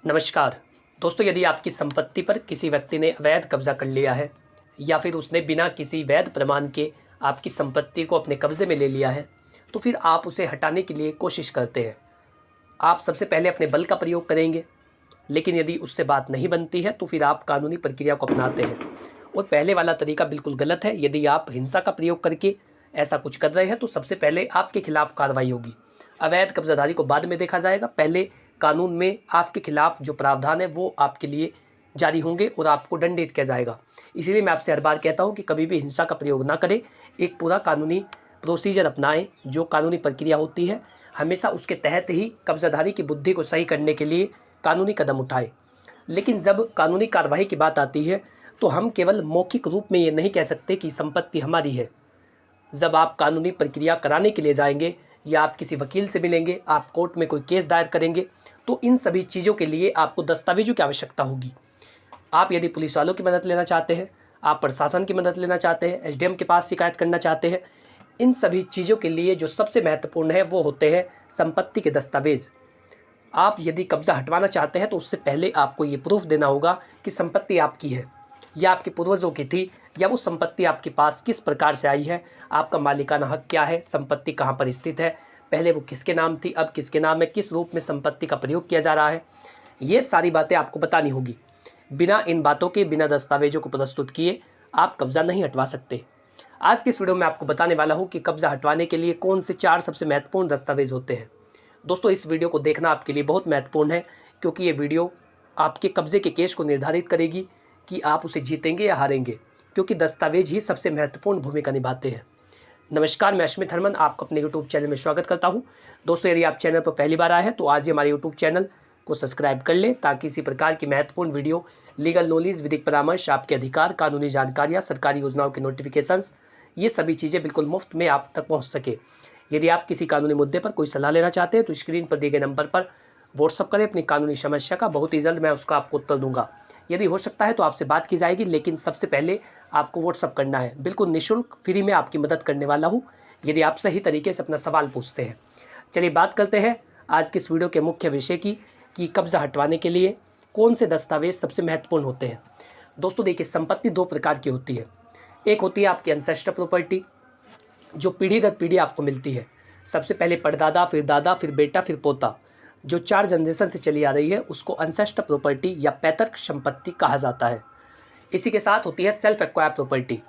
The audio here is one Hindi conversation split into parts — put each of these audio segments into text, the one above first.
नमस्कार दोस्तों, यदि आपकी संपत्ति पर किसी व्यक्ति ने अवैध कब्जा कर लिया है या फिर उसने बिना किसी वैध प्रमाण के आपकी संपत्ति को अपने कब्जे में ले लिया है, तो फिर आप उसे हटाने के लिए कोशिश करते हैं। आप सबसे पहले अपने बल का प्रयोग करेंगे, लेकिन यदि उससे बात नहीं बनती है तो फिर आप कानूनी प्रक्रिया को अपनाते हैं। और पहले वाला तरीका बिल्कुल गलत है। यदि आप हिंसा का प्रयोग करके ऐसा कुछ कर रहे हैं तो सबसे पहले आपके खिलाफ कार्रवाई होगी। अवैध कब्जाधारी को बाद में देखा जाएगा, पहले कानून में आपके खिलाफ जो प्रावधान है वो आपके लिए जारी होंगे और आपको दंडित किया जाएगा। इसीलिए मैं आपसे हर बार कहता हूँ कि कभी भी हिंसा का प्रयोग ना करें, एक पूरा कानूनी प्रोसीजर अपनाएं। जो कानूनी प्रक्रिया होती है हमेशा उसके तहत ही कब्जाधारी की बुद्धि को सही करने के लिए कानूनी कदम उठाए। लेकिन जब कानूनी कार्रवाई की बात आती है तो हम केवल मौखिक रूप में ये नहीं कह सकते कि संपत्ति हमारी है। जब आप कानूनी प्रक्रिया कराने के लिए जाएंगे या आप किसी वकील से मिलेंगे, आप कोर्ट में कोई केस दायर करेंगे, तो इन सभी चीज़ों के लिए आपको दस्तावेजों की आवश्यकता होगी। आप यदि पुलिस वालों की मदद लेना चाहते हैं, आप प्रशासन की मदद लेना चाहते हैं, एसडीएम के पास शिकायत करना चाहते हैं, इन सभी चीज़ों के लिए जो सबसे महत्वपूर्ण है वो होते हैं संपत्ति के दस्तावेज। आप यदि कब्जा हटवाना चाहते हैं तो उससे पहले आपको ये प्रूफ देना होगा कि संपत्ति आपकी है या आपके पूर्वजों की थी, या वो संपत्ति आपके पास किस प्रकार से आई है, आपका मालिकाना हक क्या है, संपत्ति कहाँ पर स्थित है, पहले वो किसके नाम थी, अब किसके नाम है, किस रूप में संपत्ति का प्रयोग किया जा रहा है। ये सारी बातें आपको बतानी होगी। बिना इन बातों के, बिना दस्तावेजों को प्रस्तुत किए आप कब्जा नहीं हटवा सकते। आज की इस वीडियो में आपको बताने वाला हूँ कि कब्जा हटवाने के लिए कौन से 4 सबसे महत्वपूर्ण दस्तावेज होते हैं। दोस्तों, इस वीडियो को देखना आपके लिए बहुत महत्वपूर्ण है, क्योंकि ये वीडियो आपके कब्जे के केस को निर्धारित करेगी कि आप उसे जीतेंगे या हारेंगे, क्योंकि दस्तावेज ही सबसे महत्वपूर्ण भूमिका निभाते हैं। नमस्कार, मैं अश्मित हरमन आपका अपने यूट्यूब चैनल में स्वागत करता हूं। दोस्तों, यदि आप चैनल पर पहली बार आए हैं तो आज ही हमारे यूट्यूब चैनल को सब्सक्राइब कर लें, ताकि इसी प्रकार की महत्वपूर्ण वीडियो, लीगल नॉलेज, विधिक परामर्श, आपके अधिकार, कानूनी जानकारियाँ, सरकारी योजनाओं के नोटिफिकेशंस, ये सभी चीज़ें बिल्कुल मुफ्त में आप तक पहुँच सके। यदि आप किसी कानूनी मुद्दे पर कोई सलाह लेना चाहते हैं तो स्क्रीन पर दिए गए नंबर पर व्हाट्सअप करें अपनी कानूनी समस्या का, बहुत ही जल्द मैं उसका आपको उत्तर दूंगा। यदि हो सकता है तो आपसे बात की जाएगी, लेकिन सबसे पहले आपको व्हाट्सअप करना है। बिल्कुल निःशुल्क, फ्री में आपकी मदद करने वाला हूँ, यदि आप सही तरीके से अपना सवाल पूछते हैं। चलिए बात करते हैं आज के इस वीडियो के मुख्य विषय की, कि कब्जा हटवाने के लिए कौन से दस्तावेज सबसे महत्वपूर्ण होते हैं। दोस्तों देखिए, संपत्ति 2 प्रकार की होती है। एक होती है आपकी एंसेस्टर प्रॉपर्टी, जो पीढ़ी दर पीढ़ी आपको मिलती है। सबसे पहले परदादा, फिर दादा, फिर बेटा, फिर पोता, जो 4 जनरेशन से चली आ रही है, उसको एंसेस्टर प्रॉपर्टी या पैतृक संपत्ति कहा जाता है। इसी के साथ होती है self acquire property.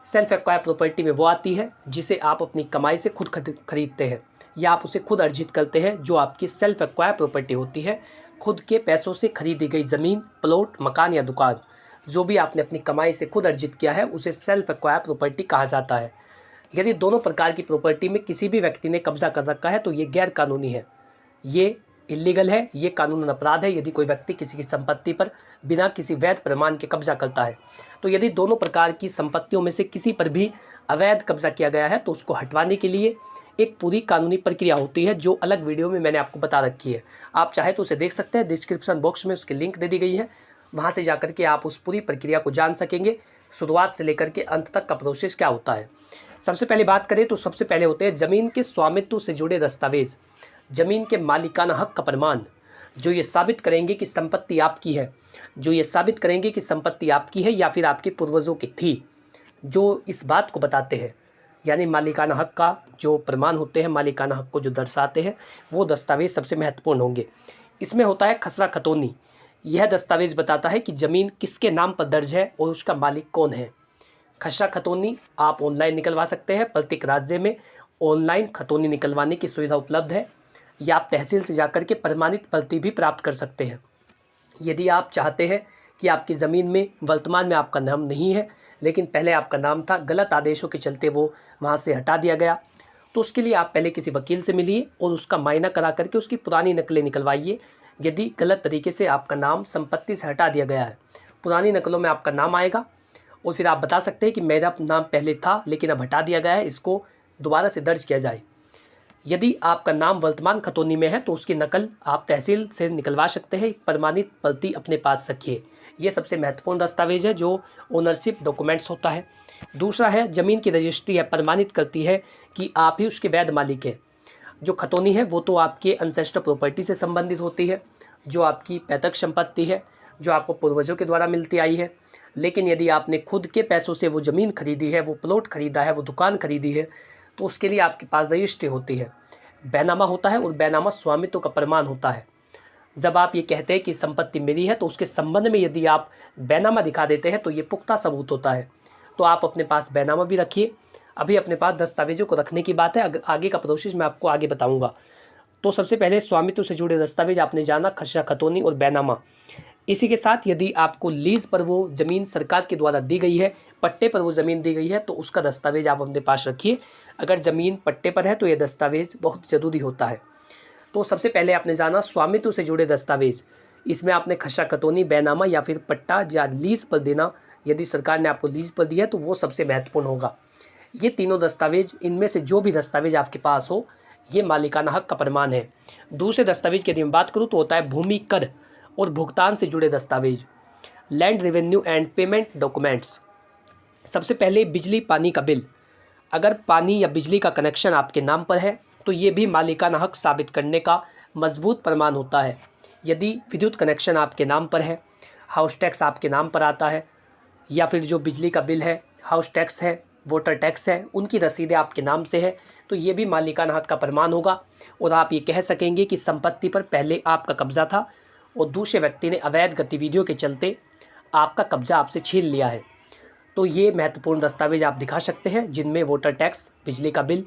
Self acquire property में वो आती है जिसे आप अपनी कमाई से खुद खरीदते हैं या आप उसे खुद अर्जित करते हैं। जो आपकी सेल्फ एक्वायर प्रॉपर्टी होती है, खुद के पैसों से खरीदी गई ज़मीन, प्लॉट, मकान या दुकान, जो भी आपने अपनी कमाई से खुद अर्जित किया है, उसे सेल्फ एक्वायर प्रॉपर्टी कहा जाता है। यदि दोनों प्रकार की प्रॉपर्टी में किसी भी व्यक्ति ने कब्जा कर रखा है तो ये गैर कानूनी है, ये इलीगल है, ये कानूनन अपराध है। यदि कोई व्यक्ति किसी की संपत्ति पर बिना किसी वैध प्रमाण के कब्जा करता है, तो यदि दोनों प्रकार की संपत्तियों में से किसी पर भी अवैध कब्जा किया गया है तो उसको हटवाने के लिए एक पूरी कानूनी प्रक्रिया होती है, जो अलग वीडियो में मैंने आपको बता रखी है। आप चाहे तो उसे देख सकते हैं, डिस्क्रिप्शन बॉक्स में उसकी लिंक दे दी गई है, वहाँ से जाकर के आप उस पूरी प्रक्रिया को जान सकेंगे, शुरुआत से लेकर के अंत तक का प्रोसेस क्या होता है। सबसे पहले बात करें तो सबसे पहले होते हैं ज़मीन के स्वामित्व से जुड़े दस्तावेज, ज़मीन के मालिकाना हक का प्रमाण, जो ये साबित करेंगे कि संपत्ति आपकी है, जो ये साबित करेंगे कि संपत्ति आपकी है या फिर आपके पूर्वजों की थी, जो इस बात को बताते हैं। यानी मालिकाना हक का जो प्रमाण होते हैं, मालिकाना हक को जो दर्शाते हैं, वो दस्तावेज सबसे महत्वपूर्ण होंगे। इसमें होता है खसरा खतौनी। यह दस्तावेज बताता है कि ज़मीन किसके नाम पर दर्ज है और उसका मालिक कौन है। खसरा खतौनी आप ऑनलाइन निकलवा सकते हैं। प्रत्येक राज्य में ऑनलाइन खतौनी निकलवाने की सुविधा उपलब्ध है, या आप तहसील से जाकर के प्रमाणित प्रति भी प्राप्त कर सकते हैं। यदि आप चाहते हैं कि आपकी ज़मीन में वर्तमान में आपका नाम नहीं है, लेकिन पहले आपका नाम था, गलत आदेशों के चलते वो वहाँ से हटा दिया गया, तो उसके लिए आप पहले किसी वकील से मिलिए और उसका मायना करा करके उसकी पुरानी नकलें निकलवाइए। यदि गलत तरीके से आपका नाम संपत्ति से हटा दिया गया है, पुरानी नकलों में आपका नाम आएगा और फिर आप बता सकते हैं कि मेरा नाम पहले था लेकिन अब हटा दिया गया है, इसको दोबारा से दर्ज किया जाए। यदि आपका नाम वर्तमान खतौनी में है तो उसकी नकल आप तहसील से निकलवा सकते हैं। एक प्रमाणित प्रति अपने पास रखिए। ये सबसे महत्वपूर्ण दस्तावेज है, जो ओनरशिप डॉक्यूमेंट्स होता है। दूसरा है ज़मीन की रजिस्ट्री है, प्रमाणित करती है कि आप ही उसके वैध मालिक हैं। जो खतौनी है वो तो आपके एंसेस्टर प्रॉपर्टी से संबंधित होती है। जो आपकी पैतृक संपत्ति है, जो आपको पूर्वजों के द्वारा मिलती आई है। लेकिन यदि आपने खुद के पैसों से वो ज़मीन खरीदी है, वो प्लॉट खरीदा है, वो दुकान खरीदी है, तो उसके लिए आपके पास रजिस्ट्री होती है, बैनामा होता है, और बैनामा स्वामित्व का प्रमाण होता है। जब आप ये कहते हैं कि संपत्ति मेरी है, तो उसके संबंध में यदि आप बैनामा दिखा देते हैं तो ये पुख्ता सबूत होता है। तो आप अपने पास बैनामा भी रखिए। अभी अपने पास दस्तावेजों को रखने की बात है, अगर आगे का प्रोसेस मैं आपको आगे बताऊंगा। तो सबसे पहले स्वामित्व से जुड़े दस्तावेज आपने जाना, खसरा खतौनी और बैनामा। इसी के साथ यदि आपको लीज पर वो ज़मीन सरकार के द्वारा दी गई है, पट्टे पर वो ज़मीन दी गई है, तो उसका दस्तावेज आप अपने पास रखिए। अगर ज़मीन पट्टे पर है तो ये दस्तावेज बहुत ज़रूरी होता है। तो सबसे पहले आपने जाना स्वामित्व से जुड़े दस्तावेज। इसमें आपने खसरा खतौनी, बैनामा या फिर पट्टा या लीज पर देना, यदि सरकार ने आपको लीज पर दिया है तो वो सबसे महत्वपूर्ण होगा। ये तीनों दस्तावेज, इनमें से जो भी दस्तावेज आपके पास हो, ये मालिकाना हक का प्रमाण है। दूसरे दस्तावेज की यदि मैं बात करूँ तो होता है भूमि कर और भुगतान से जुड़े दस्तावेज, land revenue and payment documents. सबसे पहले बिजली पानी का बिल। अगर पानी या बिजली का कनेक्शन आपके नाम पर है तो ये भी मालिकाना हक साबित करने का मजबूत प्रमाण होता है। यदि विद्युत कनेक्शन आपके नाम पर है, हाउस टैक्स आपके नाम पर आता है, या फिर जो बिजली का बिल है, हाउस टैक्स है, वाटर टैक्स है, उनकी रसीदें आपके नाम से है, तो ये भी मालिकाना हक का प्रमाण होगा। और आप ये कह सकेंगे कि संपत्ति पर पहले आपका कब्जा था और दूसरे व्यक्ति ने अवैध गतिविधियों के चलते आपका कब्जा आपसे छीन लिया है। तो ये महत्वपूर्ण दस्तावेज आप दिखा सकते हैं, जिनमें वाटर टैक्स, बिजली का बिल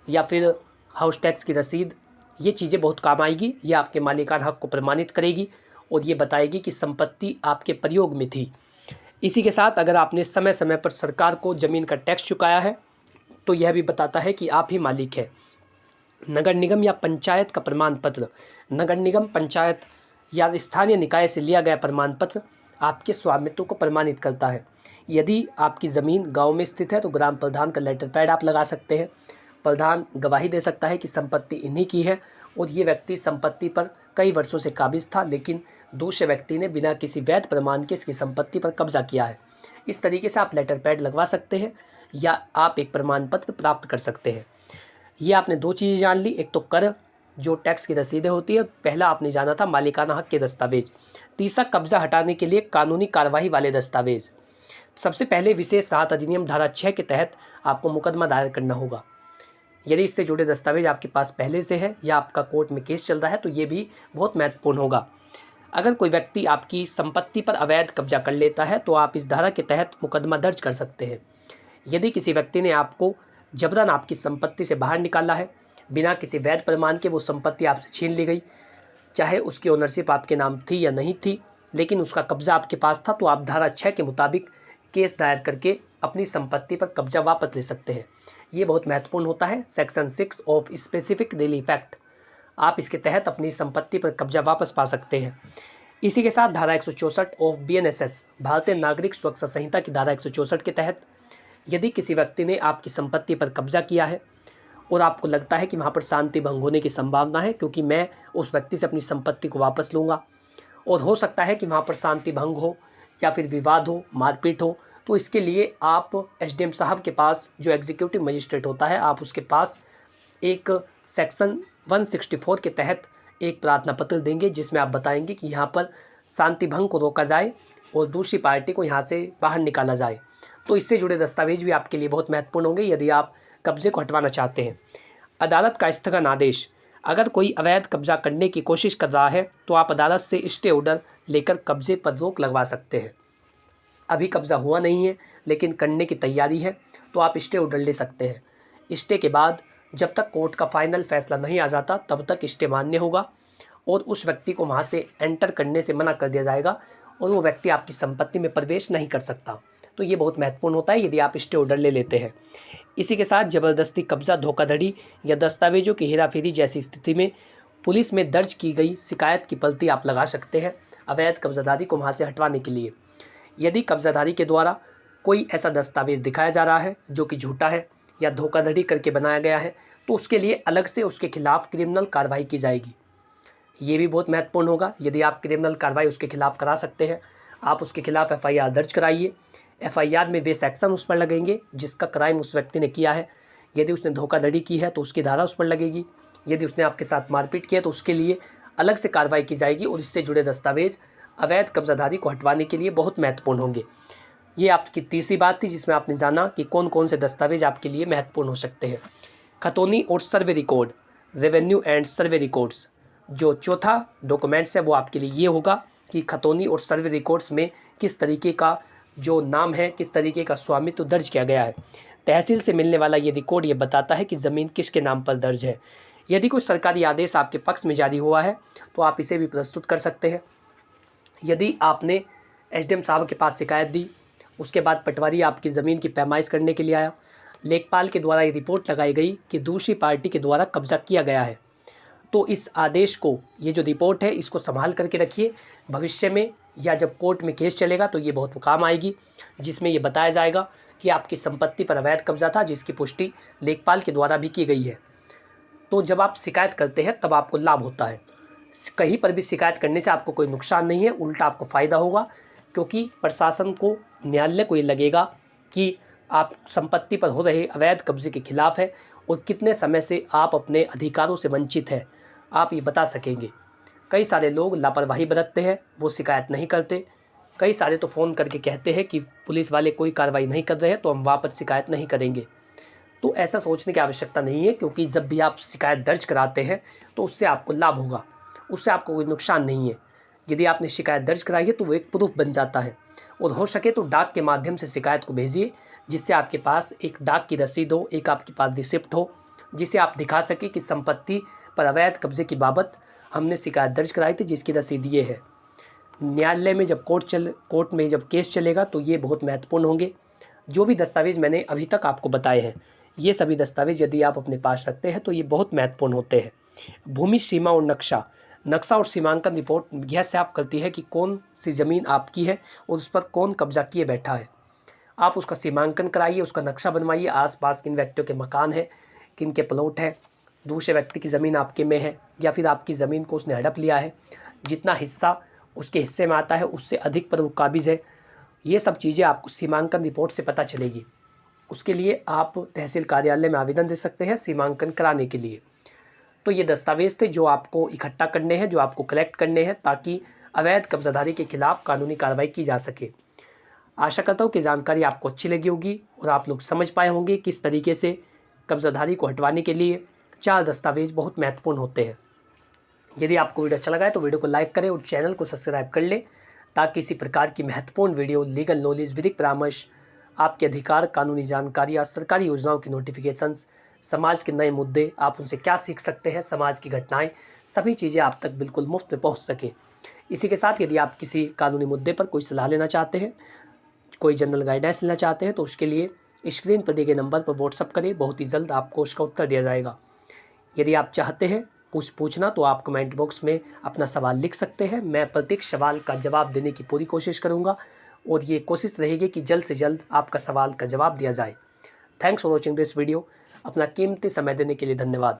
या फिर हाउस टैक्स की रसीद, ये चीज़ें बहुत काम आएगी। ये आपके मालिकाना हक को प्रमाणित करेगी और ये बताएगी कि संपत्ति आपके प्रयोग में थी। इसी के साथ अगर आपने समय समय पर सरकार को ज़मीन का टैक्स चुकाया है तो यह भी बताता है कि आप ही मालिक है। नगर निगम या पंचायत का प्रमाण पत्र। नगर निगम, पंचायत या स्थानीय निकाय से लिया गया प्रमाण पत्र आपके स्वामित्व को प्रमाणित करता है। यदि आपकी ज़मीन गांव में स्थित है तो ग्राम प्रधान का लेटर पैड आप लगा सकते हैं। प्रधान गवाही दे सकता है कि संपत्ति इन्हीं की है और ये व्यक्ति संपत्ति पर कई वर्षों से काबिज था, लेकिन दूसरे व्यक्ति ने बिना किसी वैध प्रमाण के इसकी संपत्ति पर कब्जा किया है। इस तरीके से आप लेटर पैड लगवा सकते हैं या आप एक प्रमाण पत्र प्राप्त कर सकते हैं। ये आपने दो चीज़ें जान ली, एक तो कर, जो टैक्स की रसीदें होती है, पहला आपने जाना था मालिकाना हक के दस्तावेज। तीसरा, कब्जा हटाने के लिए कानूनी कार्रवाई वाले दस्तावेज। सबसे पहले विशेष राहत अधिनियम धारा 6 के तहत आपको मुकदमा दायर करना होगा। यदि इससे जुड़े दस्तावेज आपके पास पहले से है या आपका कोर्ट में केस चल रहा है तो ये भी बहुत महत्वपूर्ण होगा। अगर कोई व्यक्ति आपकी संपत्ति पर अवैध कब्जा कर लेता है तो आप इस धारा के तहत मुकदमा दर्ज कर सकते हैं। यदि किसी व्यक्ति ने आपको जबरन आपकी संपत्ति से बाहर निकाला है, बिना किसी वैध प्रमाण के वो संपत्ति आपसे छीन ली गई, चाहे उसकी ओनरशिप आपके नाम थी या नहीं थी, लेकिन उसका कब्जा आपके पास था, तो आप धारा 6 के मुताबिक केस दायर करके अपनी संपत्ति पर कब्जा वापस ले सकते हैं। ये बहुत महत्वपूर्ण होता है। Section 6 of specific relief act, आप इसके तहत अपनी संपत्ति पर कब्जा वापस पा सकते हैं। इसी के साथ धारा 164 ऑफ BNSS, भारतीय नागरिक सुरक्षा संहिता की धारा 164 के तहत यदि किसी व्यक्ति ने आपकी संपत्ति पर कब्जा किया है और आपको लगता है कि वहाँ पर शांति भंग होने की संभावना है, क्योंकि मैं उस व्यक्ति से अपनी संपत्ति को वापस लूँगा और हो सकता है कि वहाँ पर शांति भंग हो या फिर विवाद हो, मारपीट हो, तो इसके लिए आप SDM साहब के पास, जो एग्जीक्यूटिव मजिस्ट्रेट होता है, आप उसके पास एक सेक्शन 164 के तहत एक प्रार्थना पत्र देंगे, जिसमें आप बताएंगे कि यहाँ पर शांति भंग को रोका जाए और दूसरी पार्टी को यहाँ से बाहर निकाला जाए। तो इससे जुड़े दस्तावेज भी आपके लिए बहुत महत्वपूर्ण होंगे यदि आप कब्जे को हटवाना चाहते हैं। अदालत का स्थगन आदेश। अगर कोई अवैध कब्जा करने की कोशिश कर रहा है तो आप अदालत से स्टे ऑर्डर लेकर कब्जे पर रोक लगवा सकते हैं। अभी कब्जा हुआ नहीं है लेकिन करने की तैयारी है, तो आप स्टे ऑर्डर ले सकते हैं। स्टे के बाद जब तक कोर्ट का फाइनल फैसला नहीं आ जाता तब तक स्टे मान्य होगा और उस व्यक्ति को वहाँ से एंटर करने से मना कर दिया जाएगा और वो व्यक्ति आपकी संपत्ति में प्रवेश नहीं कर सकता। तो ये बहुत महत्वपूर्ण होता है यदि आप स्टे ऑर्डर ले लेते हैं। इसी के साथ ज़बरदस्ती कब्जा, धोखाधड़ी या दस्तावेजों की हेराफेरी जैसी स्थिति में पुलिस में दर्ज की गई शिकायत की प्रति आप लगा सकते हैं अवैध कब्जाधारी को वहाँ से हटवाने के लिए। यदि कब्जाधारी के द्वारा कोई ऐसा दस्तावेज दिखाया जा रहा है जो कि झूठा है या धोखाधड़ी करके बनाया गया है, तो उसके लिए अलग से उसके खिलाफ क्रिमिनल कार्रवाई की जाएगी। ये भी बहुत महत्वपूर्ण होगा। यदि आप क्रिमिनल कार्रवाई उसके खिलाफ करा सकते हैं, आप उसके खिलाफ FIR दर्ज कराइए। FIR में वे सेक्शन उस पर लगेंगे जिसका क्राइम उस व्यक्ति ने किया है। यदि उसने धोखाधड़ी की है तो उसकी धारा उस पर लगेगी। यदि उसने आपके साथ मारपीट किया तो उसके लिए अलग से कार्रवाई की जाएगी और इससे जुड़े दस्तावेज अवैध कब्जाधारी को हटवाने के लिए बहुत महत्वपूर्ण होंगे। ये आपकी तीसरी बात थी जिसमें आपने जाना कि कौन कौन से दस्तावेज आपके लिए महत्वपूर्ण हो सकते हैं। खतौनी और survey record, revenue and survey records, जो चौथा डॉक्यूमेंट्स है वो आपके लिए ये होगा कि खतौनी और सर्वे रिकॉर्ड्स में किस तरीके का जो नाम है, किस तरीके का स्वामित्व दर्ज किया गया है। तहसील से मिलने वाला ये रिकॉर्ड ये बताता है कि ज़मीन किसके नाम पर दर्ज है। यदि कोई सरकारी आदेश आपके पक्ष में जारी हुआ है तो आप इसे भी प्रस्तुत कर सकते हैं। यदि आपने एसडीएम साहब के पास शिकायत दी, उसके बाद पटवारी आपकी ज़मीन की पैमाइश करने के लिए आया, लेखपाल के द्वारा ये रिपोर्ट लगाई गई कि दूसरी पार्टी के द्वारा कब्जा किया गया है, तो इस आदेश को, ये जो रिपोर्ट है इसको संभाल करके रखिए। भविष्य में या जब कोर्ट में केस चलेगा तो ये बहुत काम आएगी, जिसमें ये बताया जाएगा कि आपकी संपत्ति पर अवैध कब्जा था, जिसकी पुष्टि लेखपाल के द्वारा भी की गई है। तो जब आप शिकायत करते हैं तब आपको लाभ होता है। कहीं पर भी शिकायत करने से आपको कोई नुकसान नहीं है, उल्टा आपको फ़ायदा होगा, क्योंकि प्रशासन को, न्यायालय को ये लगेगा कि आप संपत्ति पर हो रहे अवैध कब्जे के खिलाफ है और कितने समय से आप अपने अधिकारों से वंचित हैं, आप ये बता सकेंगे। कई सारे लोग लापरवाही बरतते हैं, वो शिकायत नहीं करते। कई सारे तो फ़ोन करके कहते हैं कि पुलिस वाले कोई कार्रवाई नहीं कर रहे हैं तो हम वापस शिकायत नहीं करेंगे। तो ऐसा सोचने की आवश्यकता नहीं है, क्योंकि जब भी आप शिकायत दर्ज कराते हैं तो उससे आपको लाभ होगा, उससे आपको कोई नुकसान नहीं है। यदि आपने शिकायत दर्ज कराई है तो वो एक प्रूफ बन जाता है, और हो सके तो डाक के माध्यम से शिकायत को भेजिए, जिससे आपके पास एक डाक की रसीद हो, एक आपके पास रिसिप्ट हो, जिसे आप दिखा सके कि संपत्ति पर अवैध कब्जे की बाबत हमने शिकायत दर्ज कराई थी, जिसकी रसीद ये है। न्यायालय में जब कोर्ट में जब केस चलेगा तो ये बहुत महत्वपूर्ण होंगे। जो भी दस्तावेज़ मैंने अभी तक आपको बताए हैं, ये सभी दस्तावेज यदि आप अपने पास रखते हैं तो ये बहुत महत्वपूर्ण होते हैं। भूमि सीमा और नक्शा और सीमांकन रिपोर्ट यह साफ करती है कि कौन सी ज़मीन आपकी है और उस पर कौन कब्जा किए बैठा है। आप उसका सीमांकन कराइए, उसका नक्शा बनवाइए, आसपास किन व्यक्तियों के मकान है, किन के प्लॉट है, दूसरे व्यक्ति की ज़मीन आपके में है या फिर आपकी ज़मीन को उसने हड़प लिया है, जितना हिस्सा उसके हिस्से में आता है उससे अधिक पर वो काबिज़ है। ये सब चीज़ें आपको सीमांकन रिपोर्ट से पता चलेगी। उसके लिए आप तहसील कार्यालय में आवेदन दे सकते हैं सीमांकन कराने के लिए। तो ये दस्तावेज़ थे जो आपको इकट्ठा करने हैं, जो आपको कलेक्ट करने हैं, ताकि अवैध कब्जाधारी के खिलाफ कानूनी कार्रवाई की जा सके। आशा करता हूँ कि जानकारी आपको अच्छी लगी होगी और आप लोग समझ पाए होंगे किस तरीके से कब्जाधारी को हटवाने के लिए 4 दस्तावेज बहुत महत्वपूर्ण होते हैं। यदि आपको वीडियो अच्छा लगा है तो वीडियो को लाइक करें और चैनल को सब्सक्राइब कर लें, ताकि इसी प्रकार की महत्वपूर्ण वीडियो, लीगल नॉलेज, विधिक परामर्श, आपके अधिकार, कानूनी जानकारी या सरकारी योजनाओं की नोटिफिकेशंस, समाज के नए मुद्दे, आप उनसे क्या सीख सकते हैं, समाज की घटनाएं, सभी चीज़ें आप तक बिल्कुल मुफ्त में पहुंच सके। इसी के साथ यदि आप किसी कानूनी मुद्दे पर कोई सलाह लेना चाहते हैं, कोई जनरल गाइडेंस लेना चाहते हैं, तो उसके लिए स्क्रीन पर दिए गए नंबर पर व्हाट्सअप करें, बहुत ही जल्द आपको उसका उत्तर दिया जाएगा। यदि आप चाहते हैं कुछ पूछना तो आप कमेंट बॉक्स में अपना सवाल लिख सकते हैं। मैं प्रत्येक सवाल का जवाब देने की पूरी कोशिश करूंगा और ये कोशिश रहेगी कि जल्द से जल्द आपका सवाल का जवाब दिया जाए। Thanks for watching this video. अपना कीमती समय देने के लिए धन्यवाद।